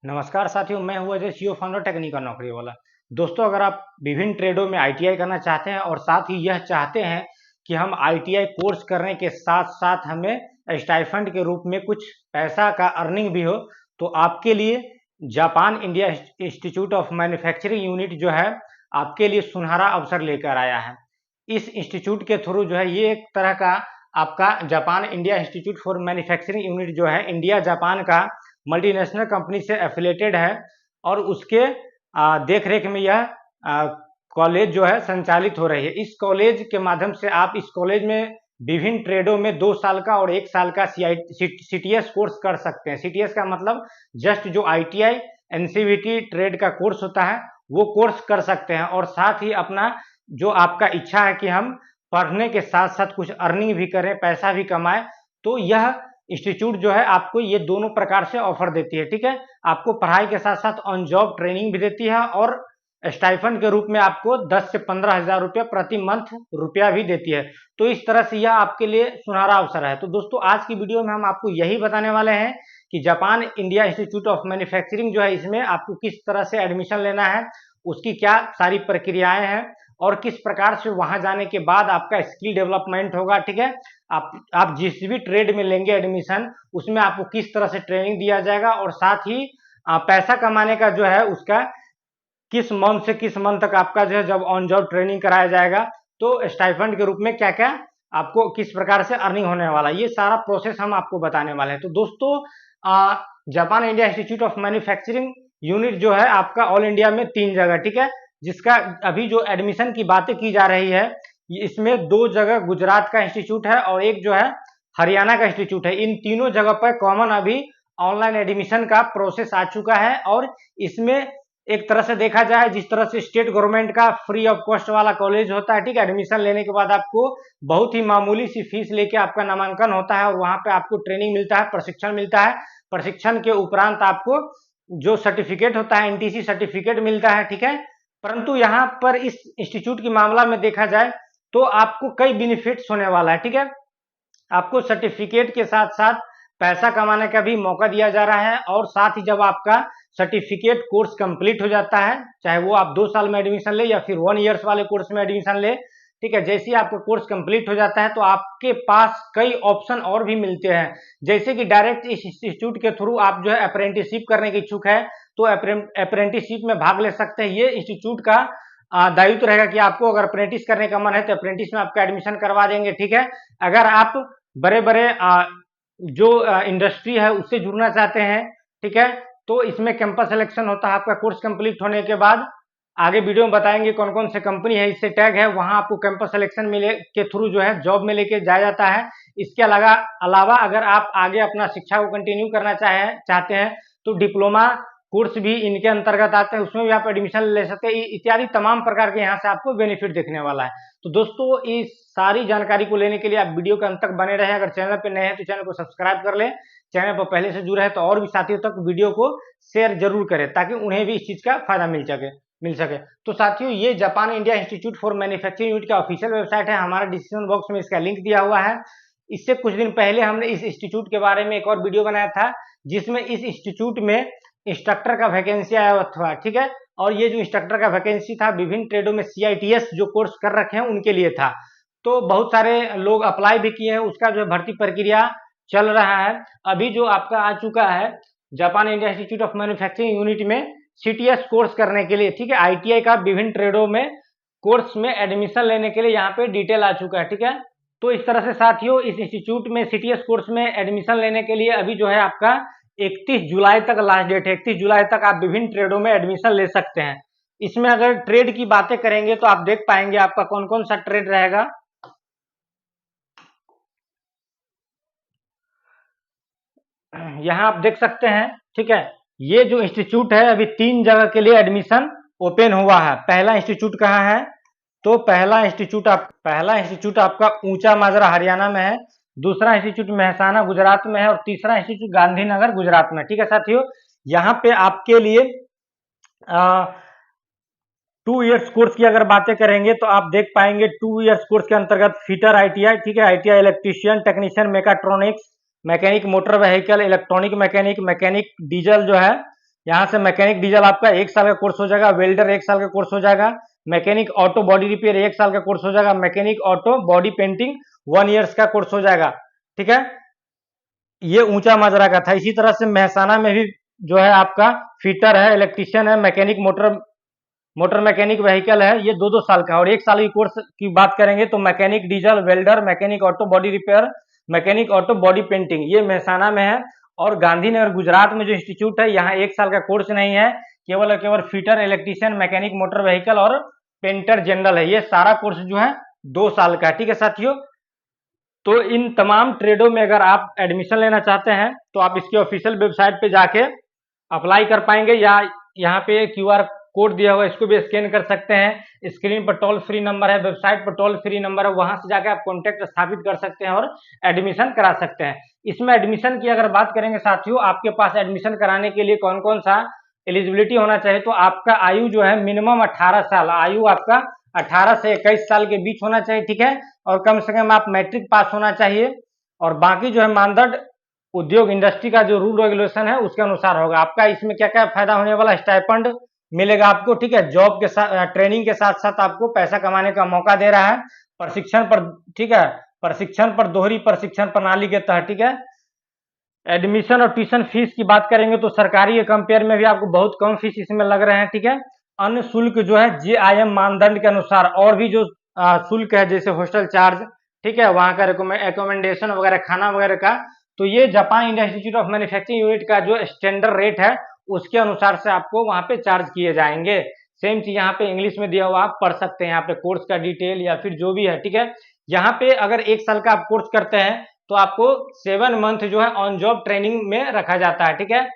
नमस्कार साथियों, मैं हूँ अजय, सीईओ फाउंडर टेक्निकल नौकरी वाला। दोस्तों, अगर आप विभिन्न ट्रेडों में आईटीआई करना चाहते हैं और साथ ही यह चाहते हैं कि हम आईटीआई कोर्स करने के साथ साथ हमें स्टाइफंड के रूप में कुछ पैसा का अर्निंग भी हो, तो आपके लिए Japan India institute of manufacturing unit जो है आपके लिए सुनहरा अवसर लेकर आया है। इस इंस्टीट्यूट के थ्रू जो है ये एक तरह का आपका Japan India institute for manufacturing unit जो है इंडिया जापान का मल्टीनेशनल कंपनी से एफिलेटेड है और उसके देख रेख में यह कॉलेज जो है संचालित हो रही है। इस कॉलेज के माध्यम से आप इस कॉलेज में विभिन्न ट्रेडों में 2 साल का और 1 साल का सीटीएस कोर्स कर सकते हैं। सीटीएस का मतलब जस्ट जो आईटीआई एनसीवीटी ट्रेड का कोर्स होता है वो कोर्स कर सकते हैं और साथ ही अपना जो आपका इच्छा है कि हम पढ़ने के साथ साथ कुछ अर्निंग भी करें, पैसा भी कमाएं, तो यह इंस्टीट्यूट जो है आपको ये दोनों प्रकार से ऑफर देती है। ठीक है, आपको पढ़ाई के साथ साथ ऑन जॉब ट्रेनिंग भी देती है और स्टाइफंड के रूप में आपको 10 से 15 हजार रुपया प्रति मंथ रुपया भी देती है। तो इस तरह से यह आपके लिए सुनहरा अवसर है। तो दोस्तों, आज की वीडियो में हम आपको यही बताने वाले हैं कि Japan India institute of manufacturing जो है इसमें आपको किस तरह से एडमिशन लेना है, उसकी क्या सारी प्रक्रियाएं हैं और किस प्रकार से वहां जाने के बाद आपका स्किल डेवलपमेंट होगा। ठीक है, आप जिस भी ट्रेड में लेंगे एडमिशन, उसमें आपको किस तरह से ट्रेनिंग दिया जाएगा और साथ ही पैसा कमाने का जो है उसका किस मंथ से किस मंथ तक आपका जो है जब ऑन जॉब ट्रेनिंग कराया जाएगा, तो स्टाइफंड के रूप में क्या क्या आपको किस प्रकार से अर्निंग होने वाला है, ये सारा प्रोसेस हम आपको बताने वाले हैं। तो दोस्तों, Japan India institute of manufacturing unit जो है आपका ऑल इंडिया में 3 जगह, ठीक है, जिसका अभी जो एडमिशन की बातें की जा रही है इसमें 2 जगह गुजरात का इंस्टीट्यूट है और एक जो है हरियाणा का इंस्टीट्यूट है। इन तीनों जगह पर कॉमन अभी ऑनलाइन एडमिशन का प्रोसेस आ चुका है और इसमें एक तरह से देखा जाए जिस तरह से स्टेट गवर्नमेंट का फ्री ऑफ कॉस्ट वाला कॉलेज होता है, ठीक है, एडमिशन लेने के बाद आपको बहुत ही मामूली सी फीस लेके आपका नामांकन होता है और वहां पे आपको ट्रेनिंग मिलता है, प्रशिक्षण मिलता है। प्रशिक्षण के उपरांत आपको जो सर्टिफिकेट होता है एनटीसी सर्टिफिकेट मिलता है। ठीक है, परंतु यहाँ पर इस इंस्टीट्यूट की मामला में देखा जाए तो आपको कई बेनिफिट्स होने वाला है। ठीक है, आपको सर्टिफिकेट के साथ साथ पैसा कमाने का भी मौका दिया जा रहा है और साथ ही जब आपका सर्टिफिकेट कोर्स कंप्लीट हो जाता है, चाहे वो आप 2 साल में एडमिशन ले या फिर 1 ईयर्स वाले कोर्स में एडमिशन ले, ठीक है, जैसे ही आपका कोर्स कंप्लीट हो जाता है तो आपके पास कई ऑप्शन और भी मिलते हैं, जैसे कि डायरेक्ट इस इंस्टीट्यूट के थ्रू आप जो है अप्रेंटिसशिप करने के इच्छुक है तो अप्रेंटिसशिप में भाग ले सकते हैं। ये इंस्टीट्यूट का दायित्व रहेगा कि आपको अगर अप्रेंटिस करने का मन है तो अप्रेंटिस में आपका एडमिशन करवा देंगे। ठीक है, अगर आप बड़े बड़े जो इंडस्ट्री है उससे जुड़ना चाहते हैं, ठीक है, तो इसमें कैंपस सिलेक्शन होता है आपका कोर्स कंप्लीट होने के बाद। आगे वीडियो में बताएंगे कौन कौन से कंपनी है इससे टैग है, वहां आपको कैंपस सिलेक्शन में के थ्रू जो है जॉब में लेके जाया जाता है। इसके अलावा अगर आप आगे अपना शिक्षा को कंटिन्यू करना चाहते हैं तो डिप्लोमा कोर्स भी इनके अंतर्गत आते हैं, उसमें भी आप एडमिशन ले सकते हैं। इत्यादि तमाम प्रकार के यहाँ से आपको बेनिफिट देखने वाला है। तो दोस्तों, इस सारी जानकारी को लेने के लिए आप वीडियो के अंत तक बने रहें। अगर चैनल पर नए हैं तो चैनल को सब्सक्राइब कर लें, चैनल पर पहले से जुड़े हैं तो और भी साथियों तक वीडियो को शेयर जरूर करें ताकि उन्हें भी इस चीज का फायदा मिल सके। तो साथियों, ये Japan India institute for manufacturing unit का ऑफिशियल वेबसाइट है, हमारा डिस्क्रिप्शन बॉक्स में इसका लिंक दिया हुआ है। इससे कुछ दिन पहले हमने इस इंस्टीट्यूट के बारे में एक और वीडियो बनाया था जिसमें इस इंस्टीट्यूट में इंस्ट्रक्टर का वैकेंसी आया हुआ था। ठीक है, और ये जो इंस्ट्रक्टर का वैकेंसी था विभिन्न ट्रेडों में सीआईटीएस जो कोर्स कर रखे हैं उनके लिए था। तो बहुत सारे लोग अप्लाई भी किए हैं, उसका जो भर्ती प्रक्रिया चल रहा है। अभी जो आपका आ चुका है Japan India institute of manufacturing unit में सीटीएस कोर्स करने के लिए, ठीक है, आईटीआई का विभिन्न ट्रेडों में कोर्स में एडमिशन लेने के लिए यहाँ पे डिटेल आ चुका है। ठीक है, तो इस तरह से साथियों इस इंस्टीट्यूट में सीटीएस कोर्स में एडमिशन लेने के लिए अभी जो है आपका 31 जुलाई तक लास्ट डेट है। 31 जुलाई तक आप विभिन्न ट्रेडों में एडमिशन ले सकते हैं। इसमें अगर ट्रेड की बातें करेंगे तो आप देख पाएंगे आपका कौन कौन सा ट्रेड रहेगा। यहाँ आप देख सकते हैं, ठीक है, ये जो इंस्टीट्यूट है अभी 3 जगह के लिए एडमिशन ओपन हुआ है। पहला इंस्टीट्यूट कहाँ है, तो पहला इंस्टीट्यूट आपका ऊंचा माजरा हरियाणा में है, दूसरा इंस्टीट्यूट मेहसाना गुजरात में है और तीसरा इंस्टीट्यूट गांधीनगर गुजरात में। ठीक है साथियों, यहाँ पे आपके लिए 2 इयर्स कोर्स की अगर बातें करेंगे तो आप देख पाएंगे 2 इयर्स कोर्स के अंतर्गत फिटर आईटीआई, ठीक है, ITI electrician, technician mechatronics, mechanic motor vehicle, electronic mechanic, mechanic diesel जो है यहाँ से मैकेनिक डीजल आपका 1 साल का कोर्स हो जाएगा, वेल्डर 1 साल का कोर्स हो जाएगा, मैकेनिक ऑटो बॉडी रिपेयर 1 साल का कोर्स हो जाएगा, mechanic auto body painting 1 years का कोर्स हो जाएगा। ठीक है, ये ऊंचा माजरा का था। इसी तरह से मेहसाना में भी जो है आपका फिटर है, इलेक्ट्रीशियन है, मैकेनिक मोटर मैकेनिक व्हीकल है, ये 2-2 साल का। और 1 साल की कोर्स की बात करेंगे तो mechanic diesel, welder, mechanic auto body repair, mechanic auto body painting, ये मेहसाना में है। और गांधीनगर गुजरात में जो इंस्टीट्यूट है, यहाँ 1 साल का कोर्स नहीं है, केवल और केवल fitter, electrician, mechanic motor vehicle और पेंटर जनरल है। ये सारा कोर्स जो है 2 साल का है। ठीक है साथियों, तो इन तमाम ट्रेडों में अगर आप एडमिशन लेना चाहते हैं तो आप इसके ऑफिशियल वेबसाइट पे जाके अप्लाई कर पाएंगे, या यहाँ पे QR कोड दिया हुआ है, इसको भी स्कैन कर सकते हैं। स्क्रीन पर टोल फ्री नंबर है, वेबसाइट पर टोल फ्री नंबर है, वहां से जाकर आप कॉन्टैक्ट स्थापित कर सकते हैं और एडमिशन करा सकते हैं। इसमें एडमिशन की अगर बात करेंगे साथियों, आपके पास एडमिशन कराने के लिए कौन कौन सा एलिजिबिलिटी होना चाहिए, तो आपका आयु जो है मिनिमम 18 साल, आयु आपका 18 से 21 साल के बीच होना चाहिए। ठीक है, और कम से कम आप मैट्रिक पास होना चाहिए। और बाकी जो है मानदंड उद्योग इंडस्ट्री का जो रूल रेगुलेशन है उसके अनुसार होगा। आपका इसमें क्या क्या फायदा होने वाला, स्टाइपेंड मिलेगा आपको। ठीक है, जॉब के साथ, ट्रेनिंग के साथ साथ आपको पैसा कमाने का मौका दे रहा है प्रशिक्षण पर। ठीक है, प्रशिक्षण पर दोहरी प्रशिक्षण प्रणाली के तहत। ठीक है, एडमिशन और ट्यूशन फीस की बात करेंगे तो सरकारी के कंपेयर में भी आपको बहुत कम फीस इसमें लग रहे हैं। ठीक है, अन्य शुल्क जो है JIM मानदंड के अनुसार और भी जो शुल्क है, जैसे हॉस्टल चार्ज, ठीक है, वहां का एकोमेंडेशन वगैरह, खाना वगैरह का, तो ये Japan India institute of manufacturing unit का जो स्टैंडर्ड रेट है उसके अनुसार से आपको वहां पे चार्ज किए जाएंगे। सेम चीज यहाँ पे इंग्लिश में दिया हुआ, आप पढ़ सकते हैं यहाँ पे कोर्स का डिटेल या फिर जो भी है। ठीक है, यहाँ पे अगर 1 साल का आप कोर्स करते हैं तो आपको 7 मंथ जो है ऑन जॉब ट्रेनिंग में रखा जाता है। ठीक है,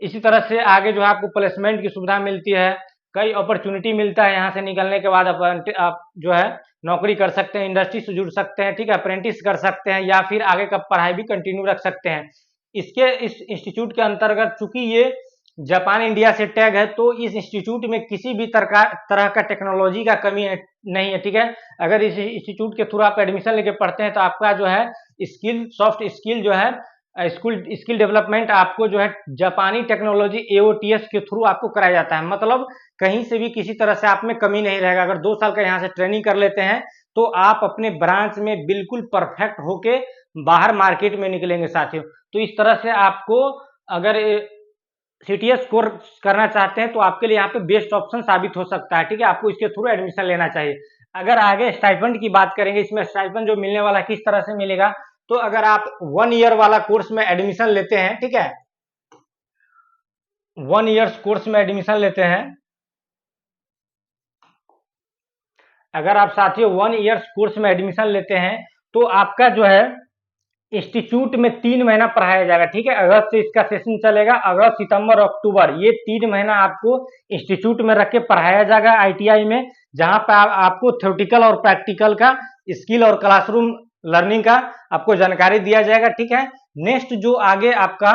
इसी तरह से आगे जो है आपको प्लेसमेंट की सुविधा मिलती है, कई अपॉर्चुनिटी मिलता है। यहाँ से निकलने के बाद आप जो है नौकरी कर सकते हैं, इंडस्ट्री से जुड़ सकते हैं। ठीक है, अप्रेंटिस कर सकते हैं या फिर आगे का पढ़ाई भी कंटिन्यू रख सकते हैं। इस इंस्टीट्यूट के अंतर्गत चूंकि ये जापान इंडिया से टैग है, तो इस इंस्टीट्यूट में किसी भी तरह का टेक्नोलॉजी का कमी नहीं है। ठीक है, अगर इस इंस्टीट्यूट के थ्रू आप एडमिशन लेके पढ़ते हैं तो आपका जो है स्किल, सॉफ्ट स्किल जो है, स्किल डेवलपमेंट आपको जो है जापानी टेक्नोलॉजी AOTS के थ्रू आपको कराया जाता है। मतलब कहीं से भी किसी तरह से आप में कमी नहीं रहेगा। अगर 2 साल का यहाँ से ट्रेनिंग कर लेते हैं तो आप अपने ब्रांच में बिल्कुल परफेक्ट होके बाहर मार्केट में निकलेंगे साथियों। तो इस तरह से आपको अगर CTS कोर्स करना चाहते हैं तो आपके लिए यहाँ पे बेस्ट ऑप्शन साबित हो सकता है। ठीक है, आपको इसके थ्रू एडमिशन लेना चाहिए। अगर आगे स्टाइपेंड की बात करेंगे, इसमें स्टाइपेंड जो मिलने वाला किस तरह से मिलेगा, तो अगर आप 1 ईयर वाला कोर्स में एडमिशन लेते हैं, ठीक है, 1 ईयर्स कोर्स में एडमिशन लेते हैं, अगर आप साथियों 1 ईयर्स कोर्स में एडमिशन लेते हैं तो आपका जो है इंस्टीट्यूट में 3 महीना पढ़ाया जाएगा। ठीक है, अगस्त से इसका सेशन चलेगा, अगस्त, सितंबर, अक्टूबर, ये 3 महीना आपको इंस्टीट्यूट में रख के पढ़ाया जाएगा ITI में, जहां पर आपको थ्योरेटिकल और प्रैक्टिकल का स्किल और क्लासरूम लर्निंग का आपको जानकारी दिया जाएगा। ठीक है, नेक्स्ट जो आगे आपका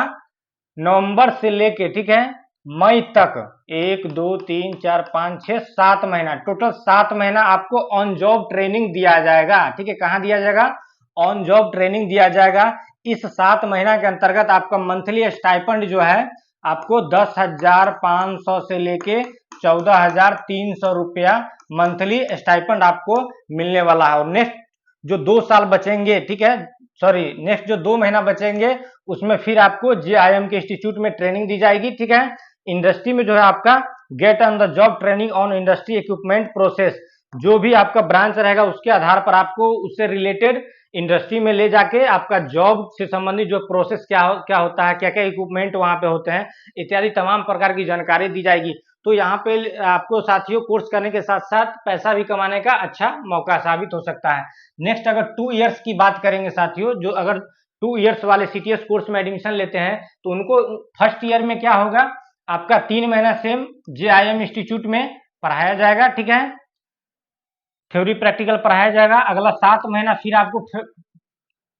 नवंबर से लेके, ठीक है, मई तक 1 2 3 4 5 6 7 महीना, टोटल 7 महीना आपको ऑन जॉब ट्रेनिंग दिया जाएगा। ठीक है, कहाँ दिया जाएगा, ऑन जॉब ट्रेनिंग दिया जाएगा। इस 7 महीना के अंतर्गत आपका मंथली स्टाइपेंड जो है आपको 10,500 से लेके 14,300 रुपया मंथली स्टाइपेंड आपको मिलने वाला है। और नेक्स्ट जो 2 साल बचेंगे, ठीक है, सॉरी, नेक्स्ट जो 2 महीना बचेंगे उसमें फिर आपको JIM के इंस्टीट्यूट में ट्रेनिंग दी जाएगी। ठीक है, इंडस्ट्री में जो है आपका get on the job training on industry equipment process, जो भी आपका ब्रांच रहेगा उसके आधार पर आपको उससे रिलेटेड इंडस्ट्री में ले जाके आपका जॉब से संबंधित जो प्रोसेस क्या होता है, क्या क्या इक्विपमेंट वहां पे होते हैं, इत्यादि तमाम प्रकार की जानकारी दी जाएगी। तो यहाँ पे आपको साथियों कोर्स करने के साथ साथ पैसा भी कमाने का अच्छा मौका साबित हो सकता है। नेक्स्ट अगर 2 इयर्स की बात करेंगे साथियों, जो अगर 2 इयर्स वाले CTS कोर्स में एडमिशन लेते हैं तो उनको फर्स्ट ईयर में क्या होगा, आपका 3 महीना सेम JIM इंस्टीट्यूट में पढ़ाया जाएगा। ठीक है, थ्योरी प्रैक्टिकल पढ़ाया जाएगा। अगला 7 महीना फिर आपको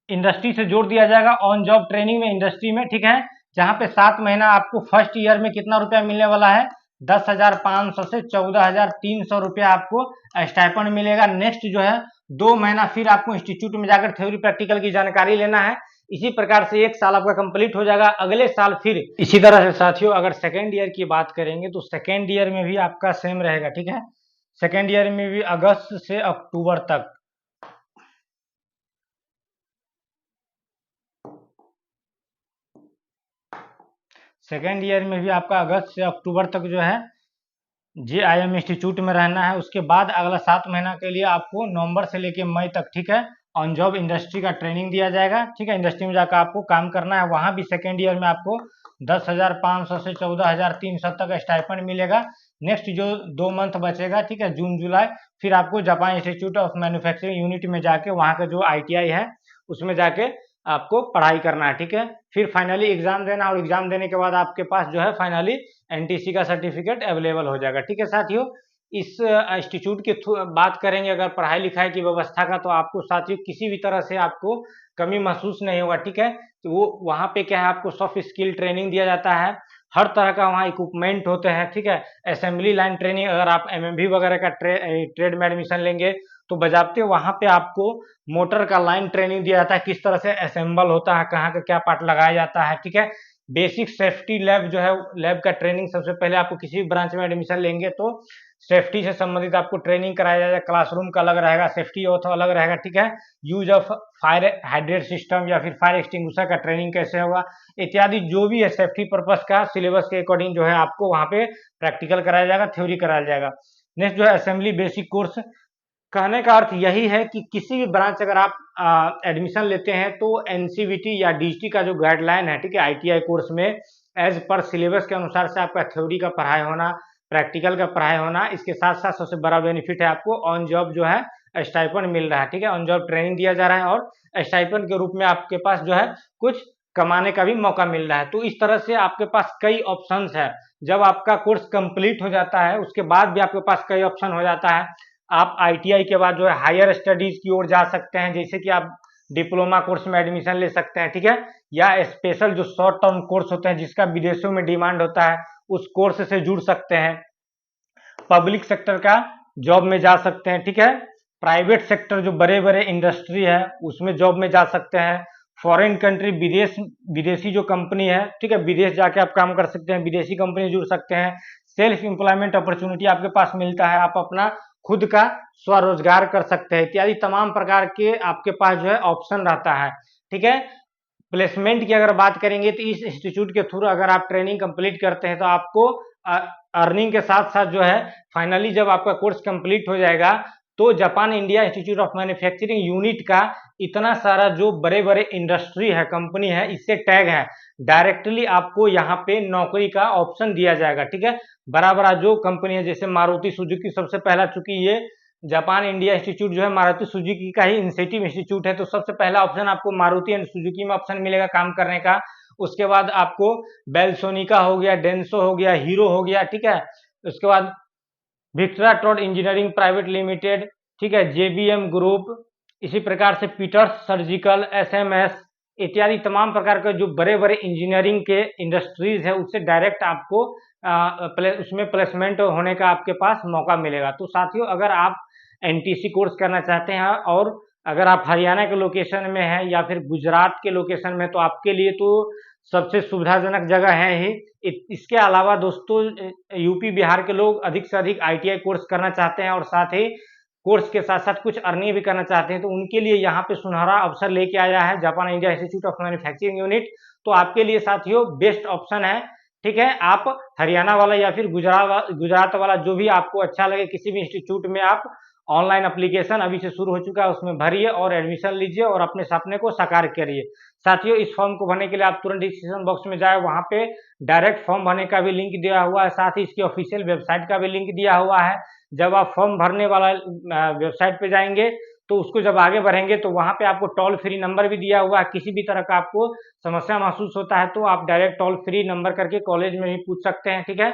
इंडस्ट्री से जोड़ दिया जाएगा ऑन जॉब ट्रेनिंग में इंडस्ट्री में। ठीक है, जहां पे 7 महीना आपको फर्स्ट ईयर में कितना रुपया मिलने वाला है, 10,500 से 14,300 रुपया आपको स्टाइपेंड मिलेगा। नेक्स्ट जो है 2 महीना फिर आपको इंस्टीट्यूट में जाकर थ्योरी प्रैक्टिकल की जानकारी लेना है। इसी प्रकार से 1 साल आपका कंप्लीट हो जाएगा। अगले साल फिर इसी तरह से साथियों अगर सेकेंड ईयर की बात करेंगे तो सेकेंड ईयर में भी आपका सेम रहेगा, ठीक है। सेकेंड ईयर में भी अगस्त से अक्टूबर तक, सेकेंड ईयर में भी आपका अगस्त से अक्टूबर तक जो है JIM इंस्टीट्यूट में रहना है। उसके बाद अगला 7 महीना के लिए आपको नवंबर से लेके मई तक, ठीक है, ऑन जॉब इंडस्ट्री का ट्रेनिंग दिया जाएगा, ठीक है। इंडस्ट्री में जाकर आपको काम करना है। वहाँ भी सेकेंड ईयर में आपको 10,500 से 14,300 तक स्टाइपेंड मिलेगा। नेक्स्ट जो 2 मंथ बचेगा, ठीक है, जून जुलाई, फिर आपको Japan institute of manufacturing unit में जाके वहाँ का जो ITI है उसमें जाके आपको पढ़ाई करना है, ठीक है। फिर फाइनली एग्जाम देना, और एग्जाम देने के बाद आपके पास जो है फाइनली NTC का सर्टिफिकेट अवेलेबल हो जाएगा, ठीक है साथियों। इस इंस्टीट्यूट की बात करेंगे अगर पढ़ाई लिखाई की व्यवस्था का, तो आपको साथियों किसी भी तरह से आपको कमी महसूस नहीं होगा, ठीक है। तो वो वहाँ पे क्या है, आपको सॉफ्ट स्किल ट्रेनिंग दिया जाता है, हर तरह का वहाँ इक्विपमेंट होते हैं, ठीक है। असेंबली लाइन ट्रेनिंग, अगर आप MMB वगैरह का ट्रेड में एडमिशन लेंगे तो बजाते वहाँ पे आपको मोटर का लाइन ट्रेनिंग दिया जाता है, किस तरह से असेंबल होता है, कहाँ का क्या पार्ट लगाया जाता है, ठीक है। बेसिक सेफ्टी लैब जो है, लैब का ट्रेनिंग सबसे पहले आपको किसी भी ब्रांच में एडमिशन लेंगे तो सेफ्टी से संबंधित आपको ट्रेनिंग कराया जाएगा। क्लासरूम का अलग रहेगा, सेफ्टी ऑथ अलग रहेगा, ठीक है। Use of fire hydrate system या फिर फायर एक्सटिंग्विशर का ट्रेनिंग कैसे होगा इत्यादि जो भी है सेफ्टी पर्पस का सिलेबस के अकॉर्डिंग जो है आपको वहाँ पे प्रैक्टिकल कराया जाएगा, थ्योरी कराया जाएगा। नेक्स्ट जो है असेंबली बेसिक कोर्स। कहने का अर्थ यही है कि किसी भी ब्रांच अगर आप एडमिशन लेते हैं तो NCVT या DGT का जो गाइडलाइन है, ठीक है, ITI कोर्स में एज पर सिलेबस के अनुसार से आपका थ्योरी का पढ़ाई होना, प्रैक्टिकल का पढ़ाई होना, इसके साथ साथ सबसे बड़ा बेनिफिट है आपको ऑन जॉब जो है स्टाइपेंड मिल रहा है, ठीक है। ऑन जॉब ट्रेनिंग दिया जा रहा है और स्टाइपेंड के रूप में आपके पास जो है कुछ कमाने का भी मौका मिल रहा है। तो इस तरह से आपके पास कई ऑप्शंस है। जब आपका कोर्स कंप्लीट हो जाता है उसके बाद भी आपके पास कई ऑप्शन हो जाता है। आप ITI के बाद जो है हायर स्टडीज की ओर जा सकते हैं, जैसे कि आप डिप्लोमा कोर्स में एडमिशन ले सकते हैं, ठीक है, या स्पेशल जो शॉर्ट टर्म कोर्स होते हैं जिसका विदेशों में डिमांड होता है उस कोर्स से जुड़ सकते हैं। पब्लिक सेक्टर का जॉब में जा सकते हैं, ठीक है। प्राइवेट सेक्टर जो बड़े बड़े इंडस्ट्री है उसमें जॉब में जा सकते हैं। फॉरेन कंट्री, विदेशी जो कंपनी है, ठीक है, विदेश जाके आप काम कर सकते हैं, विदेशी कंपनी जुड़ सकते हैं। सेल्फ एम्प्लॉयमेंट अपॉर्चुनिटी आपके पास मिलता है, आप अपना खुद का स्वरोजगार कर सकते हैं, इत्यादि तमाम प्रकार के आपके पास जो है ऑप्शन रहता है, ठीक है। प्लेसमेंट की अगर बात करेंगे तो इस इंस्टीट्यूट के थ्रू अगर आप ट्रेनिंग कंप्लीट करते हैं तो आपको अर्निंग के साथ साथ जो है फाइनली जब आपका कोर्स कंप्लीट हो जाएगा तो Japan India institute of manufacturing unit का इतना सारा जो बड़े बड़े इंडस्ट्री है, कंपनी है, इससे टैग है, डायरेक्टली आपको यहाँ पे नौकरी का ऑप्शन दिया जाएगा, ठीक है। बड़ा बड़ा जो कंपनी है जैसे मारुति सुजुकी सबसे पहला, चूंकि ये जापान इंडिया इंस्टीट्यूट जो है मारुति सुजुकी का ही इनिशिएटिव इंस्टीट्यूट है, तो सबसे पहला ऑप्शन आपको मारुति एंड सुजुकी में ऑप्शन मिलेगा काम करने का। उसके बाद आपको बेलसोनिका हो गया, डेंसो हो गया, हीरो हो गया, ठीक है। उसके बाद विक्ट्रा ट्रॉड इंजीनियरिंग प्राइवेट लिमिटेड, ठीक है, JBM ग्रुप, इसी प्रकार से पीटर्स सर्जिकल, SMS इत्यादि तमाम प्रकार के जो बड़े बड़े इंजीनियरिंग के इंडस्ट्रीज है उससे डायरेक्ट आपको उसमें प्लेसमेंट होने का आपके पास मौका मिलेगा। तो साथियों अगर आप NTC कोर्स करना चाहते हैं और अगर आप हरियाणा के लोकेशन में हैं या फिर गुजरात के लोकेशन में तो आपके लिए तो सबसे सुविधाजनक जगह है ही। इसके अलावा दोस्तों यूपी बिहार के लोग अधिक से अधिक ITI कोर्स करना चाहते हैं और साथ ही कोर्स के साथ साथ कुछ अर्निंग भी करना चाहते हैं, तो उनके लिए यहाँ पे सुनहरा अवसर लेके आया है Japan India institute of manufacturing unit. तो आपके लिए साथियों बेस्ट ऑप्शन है, ठीक है। आप हरियाणा वाला या फिर गुजरात वाला जो भी आपको अच्छा लगे किसी भी इंस्टीट्यूट में आप ऑनलाइन एप्लीकेशन अभी से शुरू हो चुका है उसमें भरिए और एडमिशन लीजिए और अपने सपने को साकार करिए। साथियों इस फॉर्म को भरने के लिए आप तुरंत डिस्क्रिप्शन बॉक्स में जाए, वहां पे डायरेक्ट फॉर्म भरने का भी लिंक दिया हुआ है, साथ ही इसकी ऑफिशियल वेबसाइट का भी लिंक दिया हुआ है। जब आप फॉर्म भरने वाला वेबसाइट पे जाएंगे तो उसको जब आगे बढ़ेंगे तो वहां पे आपको टोल फ्री नंबर भी दिया हुआ है। किसी भी तरह का आपको समस्या महसूस होता है तो आप डायरेक्ट टोल फ्री नंबर करके कॉलेज में भी पूछ सकते हैं, ठीक है,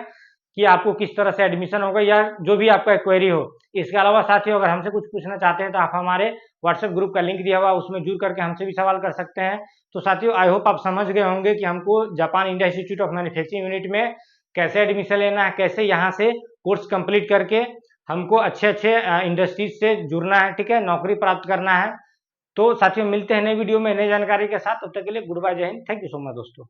कि आपको किस तरह से एडमिशन होगा या जो भी आपका क्वेरी हो। इसके अलावा साथियों अगर हमसे कुछ पूछना चाहते हैं तो आप हमारे व्हाट्सएप ग्रुप का लिंक दिया हुआ है उसमें जुड़ करके हमसे भी सवाल कर सकते हैं। तो साथियों आई होप आप समझ गए होंगे कि हमको Japan India institute of manufacturing unit में कैसे एडमिशन लेना है, कैसे यहाँ से कोर्स कंप्लीट करके हमको अच्छे अच्छे इंडस्ट्रीज से जुड़ना है, ठीक है, नौकरी प्राप्त करना है। तो साथियों मिलते हैं नई वीडियो में नई जानकारी के साथ, तब तक के लिए गुड बाय, जय Hind, thank you so much दोस्तों।